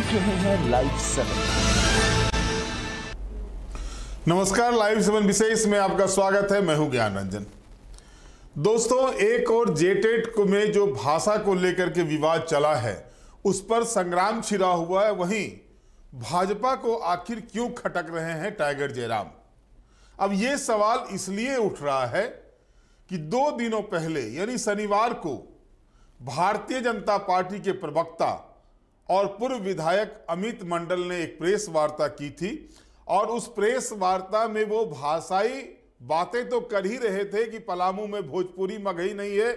देख रहे हैं लाइव 7। नमस्कार, लाइव 7 विशेष में आपका स्वागत है। मैं हूं ज्ञान रंजन। दोस्तों, एक और जेटेट में जो भाषा को लेकर के विवाद चला है उस पर संग्राम छिड़ा हुआ है, वहीं भाजपा को आखिर क्यों खटक रहे हैं टाइगर जयराम। अब यह सवाल इसलिए उठ रहा है कि 2 दिनों पहले यानी शनिवार को भारतीय जनता पार्टी के प्रवक्ता और पूर्व विधायक अमित मंडल ने एक प्रेस वार्ता की थी और उस प्रेस वार्ता में वो भाषाई बातें तो कर ही रहे थे कि पलामू में भोजपुरी मगही नहीं है,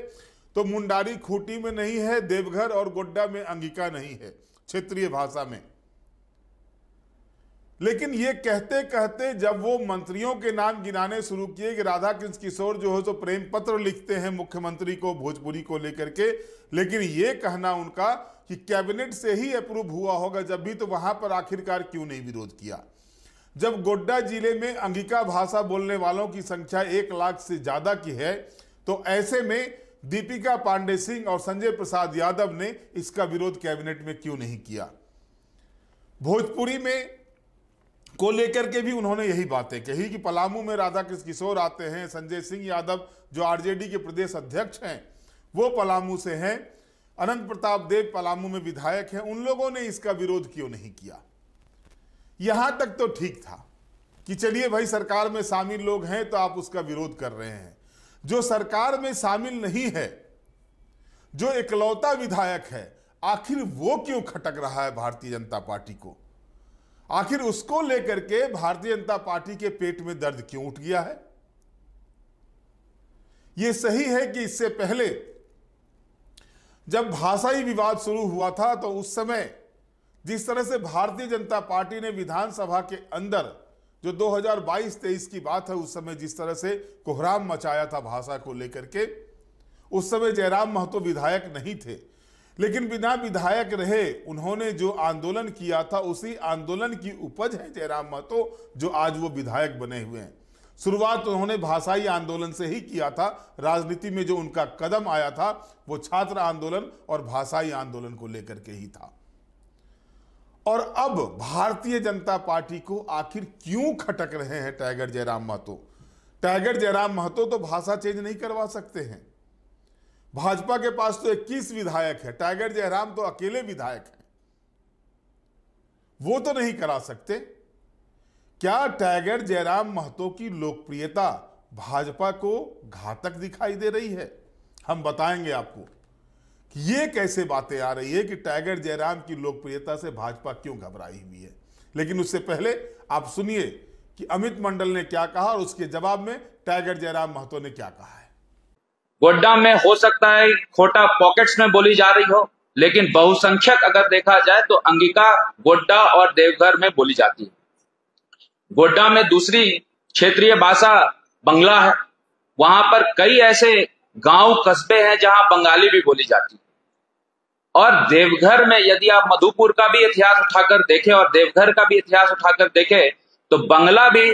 तो मुंडारी खूंटी में नहीं है, देवघर और गोड्डा में अंगिका नहीं है क्षेत्रीय भाषा में। लेकिन ये कहते कहते जब वो मंत्रियों के नाम गिनाने शुरू किए कि राधा कृष्ण किशोर जो है तो प्रेम पत्र लिखते हैं मुख्यमंत्री को भोजपुरी को लेकर के, लेकिन ये कहना उनका कि कैबिनेट से ही अप्रूव हुआ होगा जब भी, तो वहां पर आखिरकार क्यों नहीं विरोध किया। जब गोड्डा जिले में अंगिका भाषा बोलने वालों की संख्या 1 लाख से ज्यादा की है, तो ऐसे में दीपिका पांडे सिंह और संजय प्रसाद यादव ने इसका विरोध कैबिनेट में क्यों नहीं किया। भोजपुरी में को लेकर के भी उन्होंने यही बातें कही कि पलामू में राधा कृष्ण किशोर आते हैं, संजय सिंह यादव जो आरजेडी के प्रदेश अध्यक्ष हैं वो पलामू से हैं, अनंत प्रताप देव पलामू में विधायक हैं, उन लोगों ने इसका विरोध क्यों नहीं किया। यहां तक तो ठीक था कि चलिए भाई सरकार में शामिल लोग हैं तो आप उसका विरोध कर रहे हैं। जो सरकार में शामिल नहीं है, जो इकलौता विधायक है, आखिर वो क्यों खटक रहा है भारतीय जनता पार्टी को। आखिर उसको लेकर के भारतीय जनता पार्टी के पेट में दर्द क्यों उठ गया है। यह सही है कि इससे पहले जब भाषाई विवाद शुरू हुआ था तो उस समय जिस तरह से भारतीय जनता पार्टी ने विधानसभा के अंदर जो 2022-23 की बात है, उस समय जिस तरह से कोहराम मचाया था भाषा को लेकर के, उस समय जयराम महतो विधायक नहीं थे, लेकिन बिना विधायक रहे उन्होंने जो आंदोलन किया था उसी आंदोलन की उपज है जयराम महतो, जो आज वो विधायक बने हुए हैं। शुरुआत उन्होंने भाषाई आंदोलन से ही किया था। राजनीति में जो उनका कदम आया था वो छात्र आंदोलन और भाषाई आंदोलन को लेकर के ही था। और अब भारतीय जनता पार्टी को आखिर क्यों खटक रहे हैं टाइगर जयराम महतो। टाइगर जयराम महतो तो भाषा चेंज नहीं करवा सकते हैं। भाजपा के पास तो 21 विधायक है, टाइगर जयराम तो अकेले विधायक हैं, वो तो नहीं करा सकते। क्या टाइगर जयराम महतो की लोकप्रियता भाजपा को घातक दिखाई दे रही है? हम बताएंगे आपको कि ये कैसे बातें आ रही है कि टाइगर जयराम की लोकप्रियता से भाजपा क्यों घबराई हुई है। लेकिन उससे पहले आप सुनिए कि अमित मंडल ने क्या कहा और उसके जवाब में टाइगर जयराम महतो ने क्या कहा है। गोड्डा में हो सकता है खोटा पॉकेट्स में बोली जा रही हो, लेकिन बहुसंख्यक अगर देखा जाए तो अंगिका गोड्डा और देवघर में बोली जाती है। गोड्डा में दूसरी क्षेत्रीय भाषा बंगला है। वहां पर कई ऐसे गांव कस्बे हैं जहां बंगाली भी बोली जाती है। और देवघर में यदि आप मधुपुर का भी इतिहास उठाकर देखें और देवघर का भी इतिहास उठाकर देखें तो बंगला भी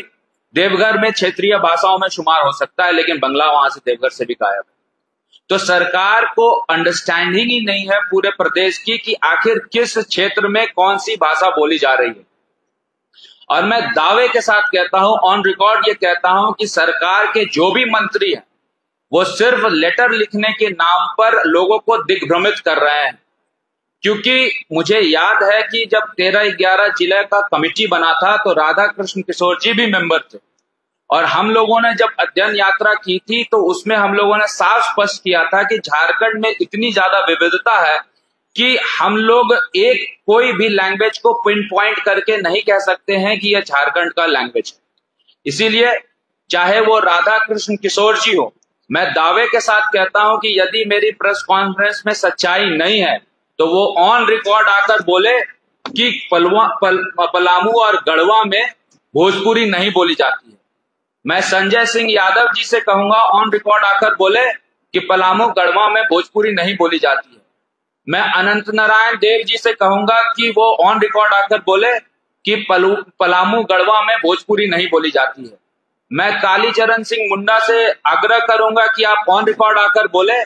देवघर में क्षेत्रीय भाषाओं में शुमार हो सकता है, लेकिन बंगला वहां से देवघर से भी गायब है। तो सरकार को अंडरस्टैंडिंग ही नहीं है पूरे प्रदेश की कि आखिर किस क्षेत्र में कौन सी भाषा बोली जा रही है। और मैं दावे के साथ कहता हूं, ऑन रिकॉर्ड ये कहता हूं कि सरकार के जो भी मंत्री हैं वो सिर्फ लेटर लिखने के नाम पर लोगों को दिग्भ्रमित कर रहे हैं। क्योंकि मुझे याद है कि जब 13-11 जिले का कमिटी बना था तो राधा कृष्ण किशोर जी भी मेंबर थे, और हम लोगों ने जब अध्ययन यात्रा की थी तो उसमें हम लोगों ने साफ स्पष्ट किया था कि झारखंड में इतनी ज्यादा विविधता है कि हम लोग एक कोई भी लैंग्वेज को पिन पॉइंट करके नहीं कह सकते हैं कि यह झारखंड का लैंग्वेज है। इसीलिए चाहे वो राधा कृष्ण किशोर जी हो, मैं दावे के साथ कहता हूं कि यदि मेरी प्रेस कॉन्फ्रेंस में सच्चाई नहीं है तो वो ऑन रिकॉर्ड आकर बोले कि पलामू और गढ़वा में भोजपुरी नहीं बोली जाती है। मैं संजय सिंह यादव जी से कहूंगा ऑन रिकॉर्ड आकर बोले कि पलामू गढ़वा में भोजपुरी नहीं बोली जाती है। मैं अनंत नारायण देव जी से कहूंगा कि वो ऑन रिकॉर्ड आकर बोले कि पलामू गढ़वा में भोजपुरी नहीं बोली जाती है। मैं कालीचरण सिंह मुंडा से आग्रह करूंगा कि आप ऑन रिकॉर्ड आकर बोले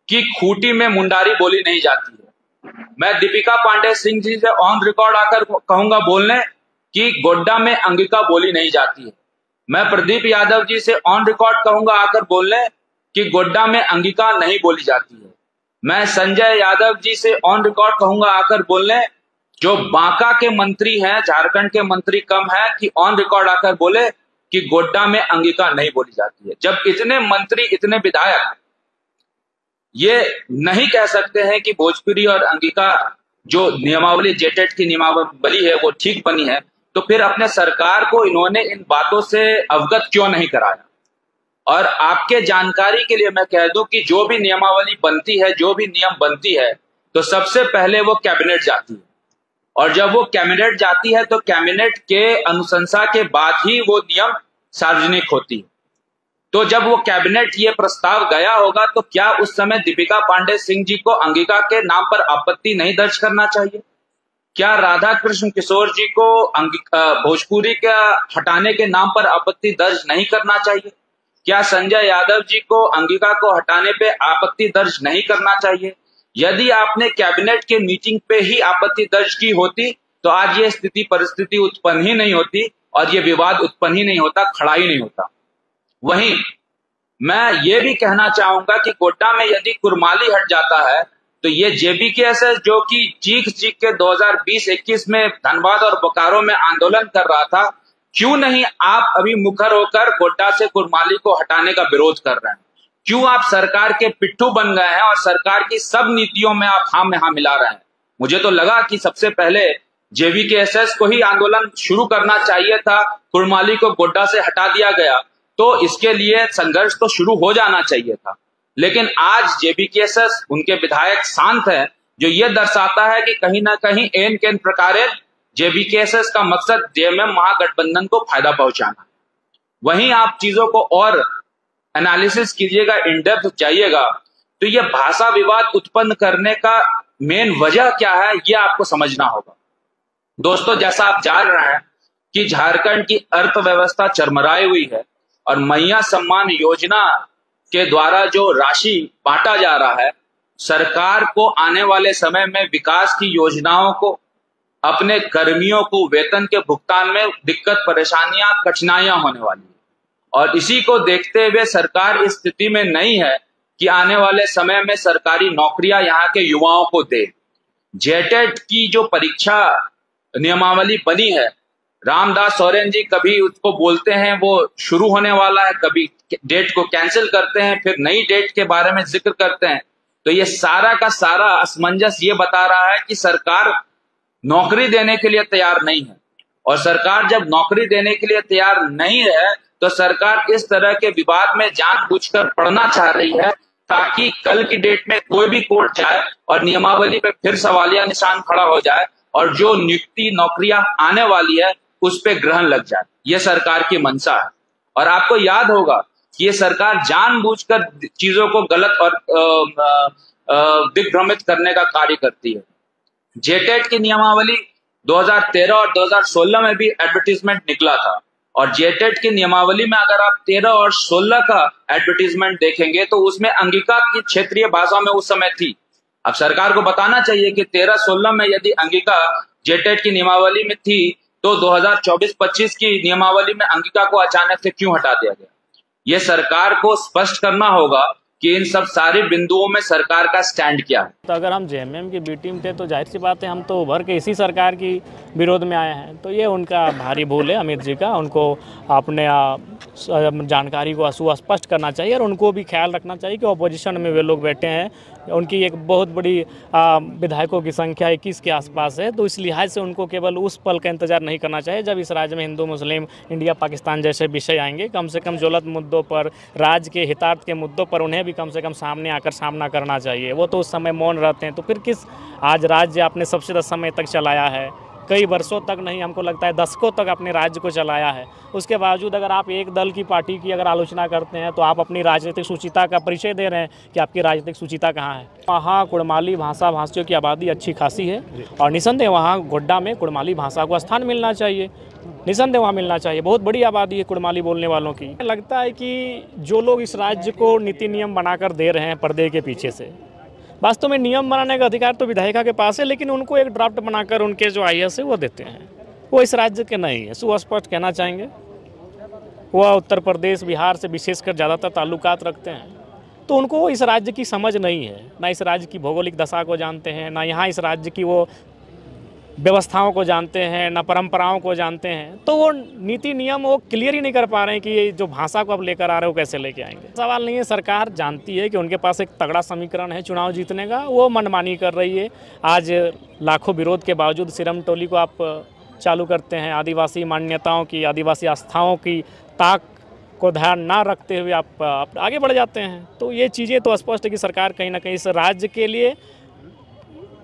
कि खूंटी में मुंडारी बोली नहीं जाती है। मैं दीपिका पांडे सिंह जी से ऑन रिकॉर्ड आकर कहूंगा बोलने कि गोड्डा में अंगिका बोली नहीं जाती है। मैं प्रदीप यादव जी से ऑन रिकॉर्ड कहूंगा आकर बोलने कि गोड्डा में अंगिका नहीं बोली जाती है। मैं संजय यादव जी से ऑन रिकॉर्ड कहूंगा आकर बोलने, जो बांका के मंत्री हैं, झारखंड के मंत्री कम है, कि ऑन रिकॉर्ड आकर बोले कि गोड्डा में अंगिका नहीं बोली जाती है। जब इतने मंत्री, इतने विधायक ये नहीं कह सकते हैं कि भोजपुरी और अंगिका जो नियमावली, जेटेट की नियमावली है वो ठीक बनी है, तो फिर अपने सरकार को इन्होंने इन बातों से अवगत क्यों नहीं कराया। और आपके जानकारी के लिए मैं कह दूं कि जो भी नियमावली बनती है, जो भी नियम बनती है, तो सबसे पहले वो कैबिनेट जाती है, और जब वो कैबिनेट जाती है तो कैबिनेट के अनुशंसा के बाद ही वो नियम सार्वजनिक होती है। तो जब वो कैबिनेट ये प्रस्ताव गया होगा तो क्या उस समय दीपिका पांडे सिंह जी को अंगिका के नाम पर आपत्ति नहीं दर्ज करना चाहिए? क्या राधा कृष्ण किशोर जी को भोजपुरी का हटाने के नाम पर आपत्ति दर्ज नहीं करना चाहिए? क्या संजय यादव जी को अंगिका को हटाने पे आपत्ति दर्ज नहीं करना चाहिए? यदि आपने कैबिनेट के मीटिंग पे ही आपत्ति दर्ज की होती तो आज ये स्थिति परिस्थिति उत्पन्न ही नहीं होती और ये विवाद उत्पन्न ही नहीं होता, खड़ा ही नहीं होता। वहीं मैं ये भी कहना चाहूंगा कि गोड्डा में यदि कुरमाली हट जाता है तो ये जेबीकेएसएस जो कि चीख के 2020-21 में धनबाद और बोकारो में आंदोलन कर रहा था, क्यों नहीं आप अभी मुखर होकर गोड्डा से कुरमाली को हटाने का विरोध कर रहे हैं? क्यों आप सरकार के पिट्ठू बन गए हैं और सरकार की सब नीतियों में आप हाँ में हाँ मिला रहे हैं? मुझे तो लगा कि सबसे पहले जेबीकेएसएस को ही आंदोलन शुरू करना चाहिए था, कुरमाली को गोड्डा से हटा दिया गया तो इसके लिए संघर्ष तो शुरू हो जाना चाहिए था। लेकिन आज जेबीकेएसएस, उनके विधायक शांत हैं, जो ये दर्शाता है कि कहीं ना कहीं एन केन प्रकारे जेबीकेएसएस का मकसद जेएमएम महागठबंधन को फायदा पहुंचाना। वहीं आप चीजों को और एनालिसिस कीजिएगा, इन डेप्थ जाइएगा, तो ये भाषा विवाद उत्पन्न करने का मेन वजह क्या है ये आपको समझना होगा। दोस्तों, जैसा आप जान रहे हैं कि झारखंड की अर्थव्यवस्था चरमराई हुई है और मैया सम्मान योजना के द्वारा जो राशि बांटा जा रहा है, सरकार को आने वाले समय में विकास की योजनाओं को, अपने कर्मियों को वेतन के भुगतान में दिक्कत, परेशानियां, कठिनाइयां होने वाली है। और इसी को देखते हुए सरकार इस स्थिति में नहीं है कि आने वाले समय में सरकारी नौकरियां यहाँ के युवाओं को दे। जेटेट की जो परीक्षा नियमावली बनी है, रामदास सोरेन जी कभी उसको बोलते हैं वो शुरू होने वाला है, कभी डेट को कैंसिल करते हैं, फिर नई डेट के बारे में जिक्र करते हैं। तो ये सारा का सारा असमंजस ये बता रहा है कि सरकार नौकरी देने के लिए तैयार नहीं है। और सरकार जब नौकरी देने के लिए तैयार नहीं है तो सरकार इस तरह के विवाद में जानबूझकर पड़ना चाह रही है ताकि कल की डेट में कोई भी कोर्ट जाए और नियमावली पे फिर सवालिया निशान खड़ा हो जाए और जो नियुक्ति नौकरियां आने वाली है उस पे ग्रहण लग जाए। ये सरकार की मंशा है। और आपको याद होगा कि ये सरकार जानबूझकर चीजों को गलत और दिग्भ्रमित करने का कार्य करती है। जेटेट की नियमावली 2013 और 2016 में भी एडवर्टीजमेंट निकला था, और जेटेट की नियमावली में अगर आप 13 और 16 का एडवर्टीजमेंट देखेंगे तो उसमें अंगिका की क्षेत्रीय भाषा में उस समय थी। अब सरकार को बताना चाहिए कि 13-16 में यदि अंगिका जेटेट की नियमावली में थी तो 2024-25 की नियमावली में अंगिका को अचानक से क्यों हटा दिया गया? ये सरकार को स्पष्ट करना होगा कि इन सब सारे बिंदुओं में सरकार का स्टैंड क्या है। तो अगर हम जेएमएम की बी टीम थे तो जाहिर सी बात है हम तो उभर के इसी सरकार की विरोध में आए हैं। तो ये उनका भारी भूल है अमित जी का। उनको अपने जानकारी को सुस्पष्ट करना चाहिए और उनको भी ख्याल रखना चाहिए कि अपोजिशन में वे लोग बैठे हैं, उनकी एक बहुत बड़ी विधायकों की संख्या 21 के आसपास है। तो इस लिहाज से उनको केवल उस पल का इंतजार नहीं करना चाहिए जब इस राज्य में हिंदू मुस्लिम, इंडिया पाकिस्तान जैसे विषय आएंगे। कम से कम ज्वलंत मुद्दों पर, राज्य के हितार्थ के मुद्दों पर उन्हें भी कम से कम सामने आकर सामना करना चाहिए। वो तो उस समय मौन रहते हैं। तो फिर किस, आज राज्य आपने सबसे ज़्यादा समय तक चलाया है, कई वर्षों तक नहीं, हमको लगता है दशकों तक अपने राज्य को चलाया है। उसके बावजूद अगर आप एक दल की पार्टी की अगर आलोचना करते हैं तो आप अपनी राजनीतिक सूचिता का परिचय दे रहे हैं कि आपकी राजनीतिक सूचिता कहाँ है। वहाँ कुड़माली भाषा भाषियों की आबादी अच्छी खासी है और निसंदेह वहाँ गोड्डा में कुड़माली भाषा को स्थान मिलना चाहिए, निसंदेह वहाँ मिलना चाहिए। बहुत बड़ी आबादी है कुड़माली बोलने वालों की। लगता है कि जो लोग इस राज्य को नीति नियम बनाकर दे रहे हैं पर्दे के पीछे से, वास्तव में नियम बनाने का अधिकार तो विधायिका के पास है, लेकिन उनको एक ड्राफ्ट बनाकर उनके जो IAS है वो देते हैं। वो इस राज्य के नहीं है, सुस्पष्ट कहना चाहेंगे। वह उत्तर प्रदेश बिहार से विशेषकर ज़्यादातर ताल्लुकात रखते हैं, तो उनको इस राज्य की समझ नहीं है, ना इस राज्य की भौगोलिक दशा को जानते हैं, ना यहाँ इस राज्य की वो व्यवस्थाओं को जानते हैं, ना परंपराओं को जानते हैं। तो वो नीति नियम वो क्लियर ही नहीं कर पा रहे हैं कि ये जो भाषा को अब लेकर आ रहे हो कैसे लेके आएंगे। सवाल नहीं है, सरकार जानती है कि उनके पास एक तगड़ा समीकरण है चुनाव जीतने का, वो मनमानी कर रही है। आज लाखों विरोध के बावजूद सिरम टोली को आप चालू करते हैं, आदिवासी मान्यताओं की, आदिवासी आस्थाओं की ताक को ध्यान ना रखते हुए आप आगे बढ़ जाते हैं। तो ये चीज़ें तो स्पष्ट है कि सरकार कहीं ना कहीं इस राज्य के लिए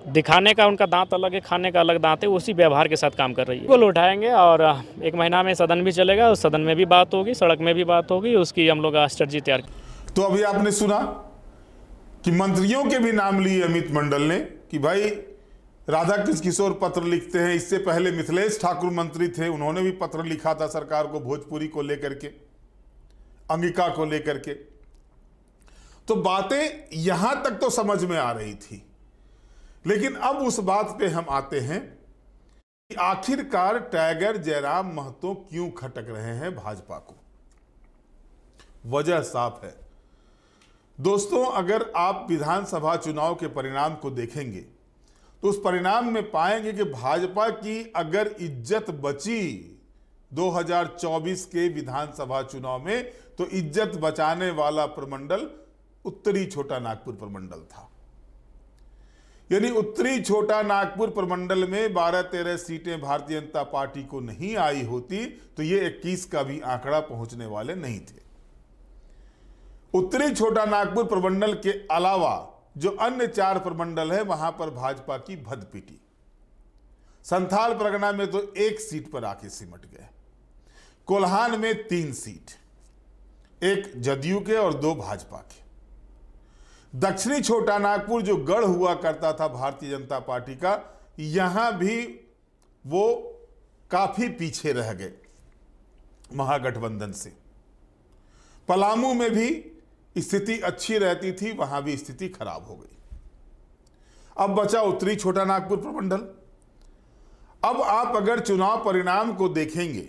दिखाने का उनका दांत अलग है, खाने का अलग दांत है, उसी व्यवहार के साथ काम कर रही है। वो उठाएंगे और 1 महीना में सदन भी चलेगा, उस सदन में भी बात होगी, सड़क में भी बात होगी, उसकी हम लोग स्ट्रेटजी तैयार। तो अभी आपने सुना कि मंत्रियों के भी नाम लिए अमित मंडल ने कि भाई राधाकृष्ण किशोर पत्र लिखते हैं। इससे पहले मिथिलेश ठाकुर मंत्री थे, उन्होंने भी पत्र लिखा था सरकार को भोजपुरी को लेकर के, अंगिका को लेकर के। तो बातें यहां तक तो समझ में आ रही थी, लेकिन अब उस बात पे हम आते हैं कि आखिरकार टाइगर जयराम महतो क्यों खटक रहे हैं भाजपा को। वजह साफ है दोस्तों, अगर आप विधानसभा चुनाव के परिणाम को देखेंगे तो उस परिणाम में पाएंगे कि भाजपा की अगर इज्जत बची 2024 के विधानसभा चुनाव में, तो इज्जत बचाने वाला प्रमंडल उत्तरी छोटा नागपुर प्रमंडल था। यानी उत्तरी छोटा नागपुर प्रमंडल में 12-13 सीटें भारतीय जनता पार्टी को नहीं आई होती तो ये 21 का भी आंकड़ा पहुंचने वाले नहीं थे। उत्तरी छोटा नागपुर प्रमंडल के अलावा जो अन्य 4 प्रमंडल है वहां पर भाजपा की भद पिटी। संथाल परगना में तो 1 सीट पर आके सिमट गए। कोल्हान में 3 सीट, 1 जदयू के और 2 भाजपा के। दक्षिणी छोटा नागपुर जो गढ़ हुआ करता था भारतीय जनता पार्टी का, यहां भी वो काफी पीछे रह गए महागठबंधन से। पलामू में भी स्थिति अच्छी रहती थी, वहां भी स्थिति खराब हो गई। अब बचा उत्तरी छोटा नागपुर प्रमंडल। अब आप अगर चुनाव परिणाम को देखेंगे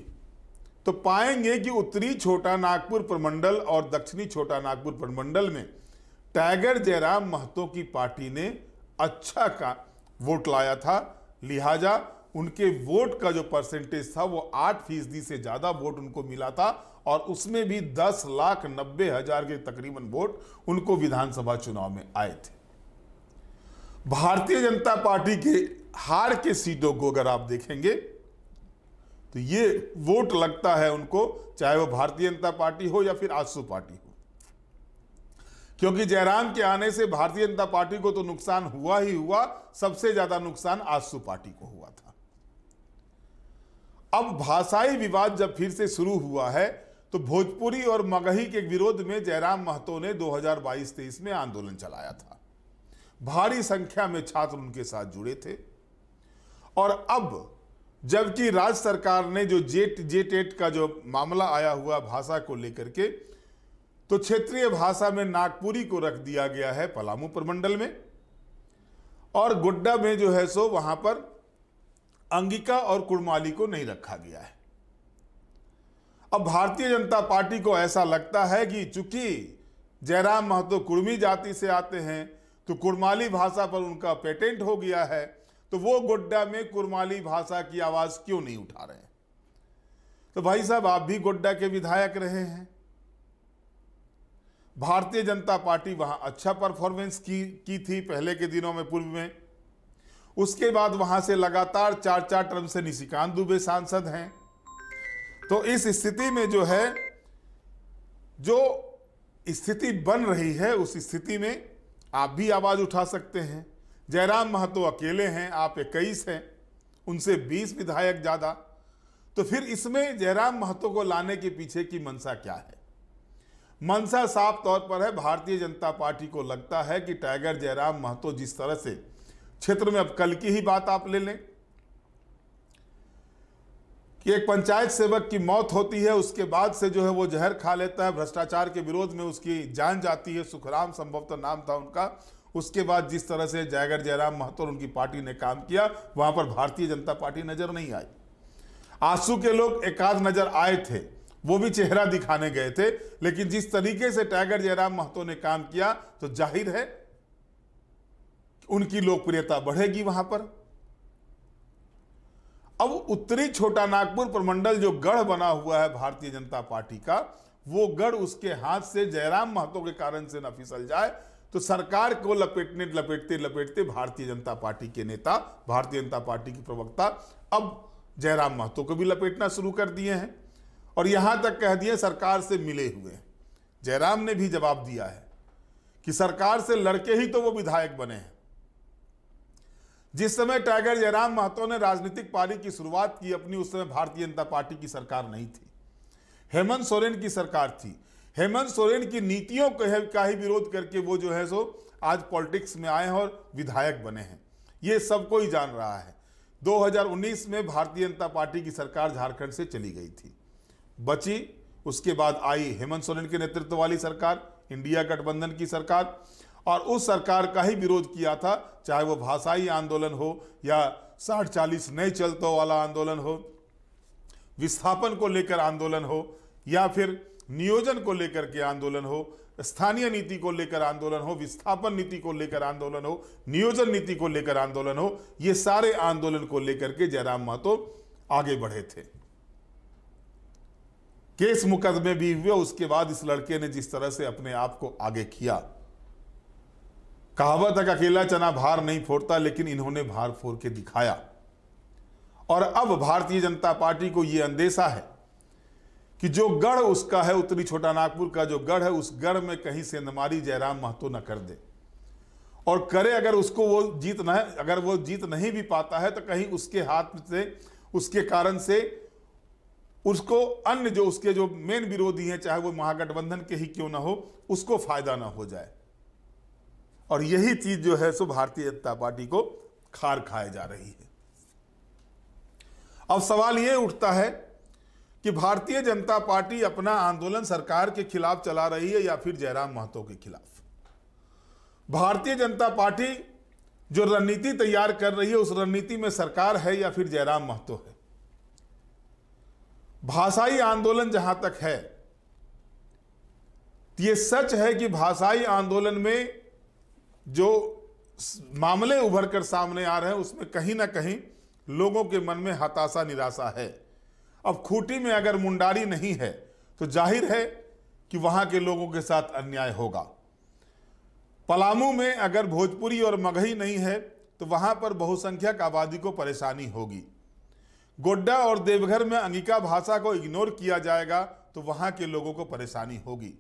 तो पाएंगे कि उत्तरी छोटा नागपुर प्रमंडल और दक्षिणी छोटा नागपुर प्रमंडल में टाइगर जयराम महतो की पार्टी ने अच्छा का वोट लाया था, लिहाजा उनके वोट का जो परसेंटेज था वो 8% से ज्यादा वोट उनको मिला था, और उसमें भी 10,90,000 के तकरीबन वोट उनको विधानसभा चुनाव में आए थे। भारतीय जनता पार्टी के हार के सीटों को अगर आप देखेंगे तो ये वोट लगता है उनको, चाहे वो भारतीय जनता पार्टी हो या फिर आजसू पार्टी हो, क्योंकि जयराम के आने से भारतीय जनता पार्टी को तो नुकसान हुआ ही हुआ, सबसे ज्यादा नुकसान आजसू पार्टी को हुआ था। अब भाषाई विवाद जब फिर से शुरू हुआ है तो भोजपुरी और मगही के विरोध में जयराम महतो ने 2022-23 में आंदोलन चलाया था। भारी संख्या में छात्र उनके साथ जुड़े थे, और अब जबकि राज्य सरकार ने जो जेटेट का जो मामला आया हुआ भाषा को लेकर के, तो क्षेत्रीय भाषा में नागपुरी को रख दिया गया है पलामू प्रमंडल में, और गोड्डा में जो है सो वहां पर अंगिका और कुड़माली को नहीं रखा गया है। अब भारतीय जनता पार्टी को ऐसा लगता है कि चूंकि जयराम महतो कुड़मी जाति से आते हैं तो कुड़माली भाषा पर उनका पेटेंट हो गया है, तो वो गोड्डा में कुड़माली भाषा की आवाज क्यों नहीं उठा रहे हैं। तो भाई साहब, आप भी गोड्डा के विधायक रहे हैं, भारतीय जनता पार्टी वहां अच्छा परफॉर्मेंस की थी पहले के दिनों में, पूर्व में। उसके बाद वहां से लगातार 4 टर्म से निशिकांत दुबे सांसद हैं। तो इस स्थिति में जो है, जो स्थिति बन रही है, उस स्थिति में आप भी आवाज उठा सकते हैं। जयराम महतो अकेले हैं, आप 21 हैं, उनसे 20 विधायक ज्यादा। तो फिर इसमें जयराम महतो को लाने के पीछे की मंशा क्या है? मंशा साफ तौर पर है, भारतीय जनता पार्टी को लगता है कि टाइगर जयराम महतो जिस तरह से क्षेत्र में, अब कल की ही बात आप ले लें कि एक पंचायत सेवक की मौत होती है, उसके बाद से जो है वो जहर खा लेता है, भ्रष्टाचार के विरोध में उसकी जान जाती है, सुखराम संभवतः नाम था उनका, उसके बाद जिस तरह से जयगर जयराम महतो और उनकी पार्टी ने काम किया, वहां पर भारतीय जनता पार्टी नजर नहीं आई। आंसू के लोग एकाध नजर आए थे, वो भी चेहरा दिखाने गए थे, लेकिन जिस तरीके से टाइगर जयराम महतो ने काम किया तो जाहिर है उनकी लोकप्रियता बढ़ेगी वहां पर। अब उत्तरी छोटा नागपुर प्रमंडल जो गढ़ बना हुआ है भारतीय जनता पार्टी का, वो गढ़ उसके हाथ से जयराम महतो के कारण से न फिसल जाए, तो सरकार को लपेटते लपेटते भारतीय जनता पार्टी के नेता, भारतीय जनता पार्टी की प्रवक्ता अब जयराम महतो को भी लपेटना शुरू कर दिए हैं और यहां तक कह दिए सरकार से मिले हुए हैं। जयराम ने भी जवाब दिया है कि सरकार से लड़के ही तो वो विधायक बने हैं। जिस समय टाइगर जयराम महतो ने राजनीतिक पारी की शुरुआत की अपनी, उस समय भारतीय जनता पार्टी की सरकार नहीं थी, हेमंत सोरेन की सरकार थी। हेमंत सोरेन की नीतियों का ही विरोध करके वो जो है सो आज पॉलिटिक्स में आए हैं और विधायक बने हैं, ये सब कोई जान रहा है। 2019 में भारतीय जनता पार्टी की सरकार झारखंड से चली गई थी, बची, उसके बाद आई हेमंत सोरेन के नेतृत्व वाली सरकार, इंडिया गठबंधन की सरकार, और उस सरकार का ही विरोध किया था, चाहे वो भाषाई आंदोलन हो या 60-40 नए चलतों वाला आंदोलन हो, विस्थापन को लेकर आंदोलन हो या फिर नियोजन को लेकर के आंदोलन हो, स्थानीय नीति को लेकर आंदोलन हो, विस्थापन नीति को लेकर आंदोलन हो, नियोजन नीति को लेकर आंदोलन हो, ये सारे आंदोलन को लेकर के जयराम महतो आगे बढ़े थे। केस मुकदमे भी हुए, उसके बाद इस लड़के ने जिस तरह से अपने आप को आगे किया, कहावत है कि अकेला चना भार नहीं फोड़ता, लेकिन इन्होंने भार फोड़ के दिखाया। और अब भारतीय जनता पार्टी को यह अंदेशा है कि जो गढ़ उसका है, उत्तरी छोटा नागपुर का जो गढ़ है, उस गढ़ में कहीं सेंधमारी जयराम महतो न कर दे, और करे अगर उसको वो जीत नहीं भी पाता है तो कहीं उसके हाथ से, उसके कारण से उसको अन्य जो उसके जो मेन विरोधी हैं, चाहे वो महागठबंधन के ही क्यों ना हो, उसको फायदा ना हो जाए। और यही चीज जो है सो भारतीय जनता पार्टी को खार खाए जा रही है। अब सवाल यह उठता है कि भारतीय जनता पार्टी अपना आंदोलन सरकार के खिलाफ चला रही है या फिर जयराम महतो के खिलाफ। भारतीय जनता पार्टी जो रणनीति तैयार कर रही है, उस रणनीति में सरकार है या फिर जयराम महतो है। भाषाई आंदोलन जहां तक है, यह सच है कि भाषाई आंदोलन में जो मामले उभर कर सामने आ रहे हैं, उसमें कहीं ना कहीं लोगों के मन में हताशा निराशा है। अब खूंटी में अगर मुंडारी नहीं है तो जाहिर है कि वहां के लोगों के साथ अन्याय होगा। पलामू में अगर भोजपुरी और मगही नहीं है तो वहां पर बहुसंख्यक आबादी को परेशानी होगी। गोड्डा और देवघर में अंगिका भाषा को इग्नोर किया जाएगा तो वहां के लोगों को परेशानी होगी।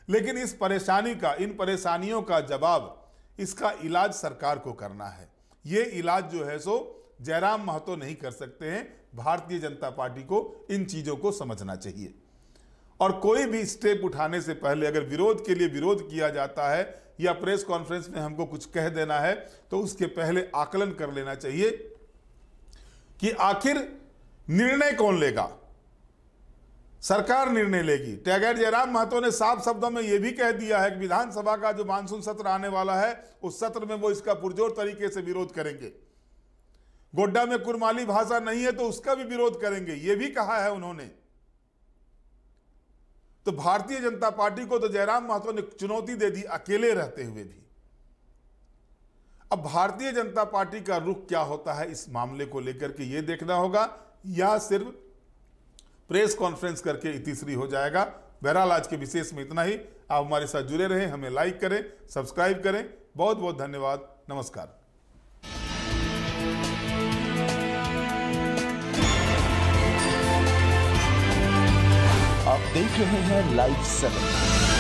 लेकिन इस परेशानी का, इन परेशानियों का जवाब, इसका इलाज सरकार को करना है। ये इलाज जो है सो जयराम महतो नहीं कर सकते हैं। भारतीय जनता पार्टी को इन चीजों को समझना चाहिए और कोई भी स्टेप उठाने से पहले अगर विरोध के लिए विरोध किया जाता है या प्रेस कॉन्फ्रेंस में हमको कुछ कह देना है तो उसके पहले आकलन कर लेना चाहिए कि आखिर निर्णय कौन लेगा। सरकार निर्णय लेगी। टाइगर जयराम महतो ने साफ शब्दों में यह भी कह दिया है कि विधानसभा का जो मानसून सत्र आने वाला है, उस सत्र में वो इसका पुरजोर तरीके से विरोध करेंगे। गोड्डा में कुरमाली भाषा नहीं है तो उसका भी विरोध करेंगे, यह भी कहा है उन्होंने। तो भारतीय जनता पार्टी को तो जयराम महतो ने चुनौती दे दी अकेले रहते हुए भी। अब भारतीय जनता पार्टी का रुख क्या होता है इस मामले को लेकर के यह देखना होगा, या सिर्फ प्रेस कॉन्फ्रेंस करके इतिश्री हो जाएगा। बहरहाल आज के विशेष में इतना ही। आप हमारे साथ जुड़े रहें, हमें लाइक करें, सब्सक्राइब करें। बहुत बहुत धन्यवाद। नमस्कार। आप देख रहे हैं लाइव 7।